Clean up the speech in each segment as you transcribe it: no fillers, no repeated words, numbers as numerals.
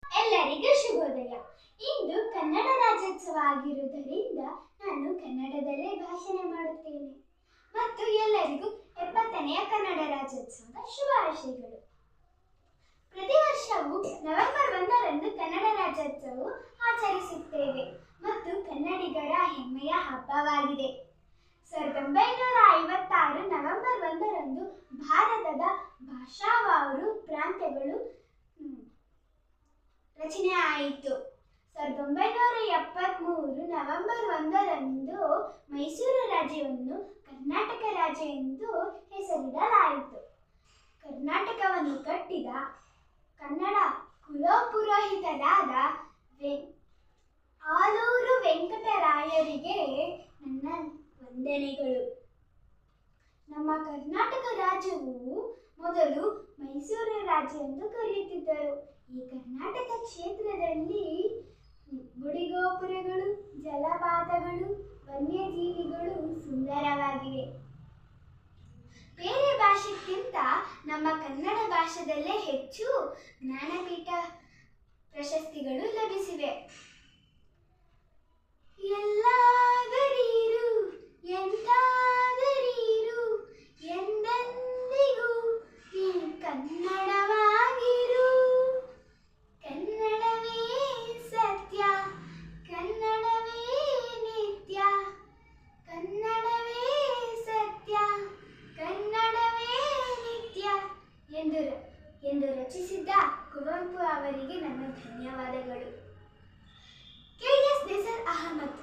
ಎಲ್ಲರಿಗೂ ಶುಭೋದಯ. ಇಂದು ಕನ್ನಡ ರಾಜ್ಯೋತ್ಸವ ಆಗಿರುವುದರಿಂದ ನಾನು ಕನ್ನಡದಲ್ಲೇ ಭಾಷಣ ಮಾಡುತ್ತೇನೆ ಮತ್ತು ಎಲ್ಲರಿಗೂ 70ನೇ ಕನ್ನಡ ರಾಜ್ಯೋತ್ಸವದ ಶುಭಾಶಯಗಳು. ಪ್ರತಿ ವರ್ಷವೂ ನವೆಂಬರ್ 1ರಂದು ಕನ್ನಡ ರಾಜ್ಯೋತ್ಸವವು ಆಚರಿಸುತ್ತೇವೆ ಮತ್ತು ಕನ್ನಡಿಗರ ಹೆಮ್ಮೆಯ ಹಬ್ಬವಾಗಿದೆ. 1956 ನವೆಂಬರ್ 1ರಂದು ಭಾರತದ ಭಾಷಾವಾರು ಪ್ರಾಂತ್ಯಗಳು ರಚನೆ ಆಯಿತು. 1973 ನವೆಂಬರ್ 1ರಂದು ಮೈಸೂರು ರಾಜ್ಯವನ್ನು ಕರ್ನಾಟಕ ರಾಜ್ಯ ಎಂದು ಹೆಸರಿಡಲಾಯಿತು. ಕರ್ನಾಟಕವನ್ನು ಕಟ್ಟಿದ ಕನ್ನಡ ಕುಲಪುರೋಹಿತರಾದ ಆಲೂರು ವೆಂಕಟರಾಯರಿಗೆ ನನ್ನ ವಂದನೆಗಳು. ನಮ್ಮ ಕರ್ನಾಟಕ ರಾಜ್ಯವು ಮೊದಲು ಮೈಸೂರು ರಾಜ್ಯ ಎಂದು ಕರೆಯುತ್ತಿದ್ದರು. ಈ ಕರ್ನಾಟಕ ಕ್ಷೇತ್ರದಲ್ಲಿ ಗುಡಿಗೋಪುರಗಳು, ಜಲಪಾತಗಳು, ವನ್ಯಜೀವಿಗಳು ಸುಂದರವಾಗಿವೆ. ಬೇರೆ ಭಾಷೆಗಿಂತ ನಮ್ಮ ಕನ್ನಡ ಭಾಷೆಯಲ್ಲೇ ಹೆಚ್ಚು ಜ್ಞಾನಪೀಠ ಪ್ರಶಸ್ತಿಗಳು ಲಭಿಸಿವೆ. ಎಲ್ಲಾದರೀರು ಎಂದಾದರೀರು ಎಂದೆಂದಿಗೂ ಈ ಕನ್ನಡವಾಗಿರು. ಕನ್ನಡವೇ ಸತ್ಯ, ಕನ್ನಡವೇ ನಿತ್ಯ, ಕನ್ನಡವೇ ಸತ್ಯ, ಕನ್ನಡವೇ ನಿತ್ಯ ಎಂದು ರಚಿಸಿದ್ದ ಕುವೆಂಪು ಅವರಿಗೆ ನನ್ನ ಧನ್ಯವಾದಗಳು. ಕೆ.ಎಸ್. ನಿಸಾರ್ ಅಹಮದ್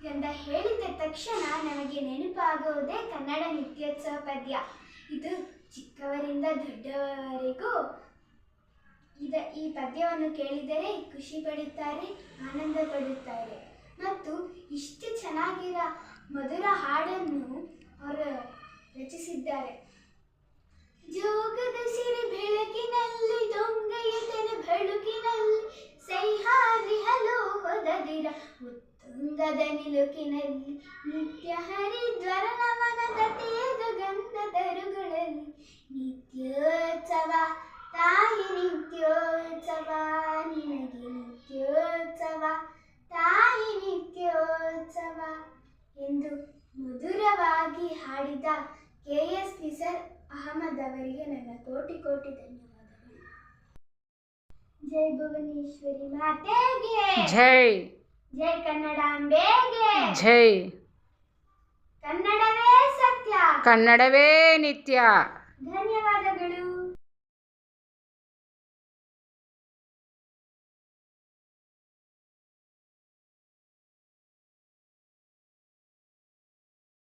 ಎಂದ ಹೇಳಿದ ತಕ್ಷಣ ನಮಗೆ ನೆನಪಾಗುವುದೇ ಕನ್ನಡ ನಿತ್ಯೋತ್ಸವ ಪದ್ಯ. ಇದು ಚಿಕ್ಕವರಿಂದ ದೊಡ್ಡವರೆಗೂ ಈ ಪದ್ಯವನ್ನು ಕೇಳಿದರೆ ಖುಷಿ ಪಡುತ್ತಾರೆ, ಆನಂದ ಪಡುತ್ತಾರೆ. ಮತ್ತು ಇಷ್ಟು ಚೆನ್ನಾಗಿರೋ ಮಧುರ ಹಾಡನ್ನು ಅವರು ರಚಿಸಿದ್ದಾರೆ. ಜೋಗದ ಸಿರಿ ಬೆಳಕಿನಲ್ಲಿ ದೊಂಗಯತನ ಬೆಳಕಿನಲ್ಲಿ ಸಹ್ಯಾದ್ರಿ ಹಲೋ ಹೊದದಿರ ಉತ್ತುಂಗದ ನಿಲುಕಿನಲ್ಲಿ ನಿತ್ಯ ಹರಿದ್ವರ ನಮನ ತಟೆಯದ ಗಂಧ ತರುಗಳಲ್ಲಿ ನಿತ್ಯೋತ್ಸವ ತಾಯಿ ನಿತ್ಯೋತ್ಸವ ನಿನಗೆ ನಿತ್ಯೋತ್ಸವ ತಾಯಿ ನಿತ್ಯೋತ್ಸವ ಎಂದು ಮಧುರವಾಗಿ ಹಾಡಿದ ಕೆ.ಎಸ್. ನಿಸಾರ್ ಅಹಮದ್ ಅವರಿಗೆ ನನ್ನ ಕೋಟಿ ಕೋಟಿ ಧನ್ಯವಾದಗಳು. ಜೈ ಭುವನೇಶ್ವರಿ ಮಾತೆಗೆ ಜೈ. ಜೈ ಕನ್ನಡಾಂಬೆಗೆ ಜೈ. ಕನ್ನಡವೇ ಸತ್ಯ, ಕನ್ನಡವೇ ನಿತ್ಯ. ಧನ್ಯವಾದಗಳು.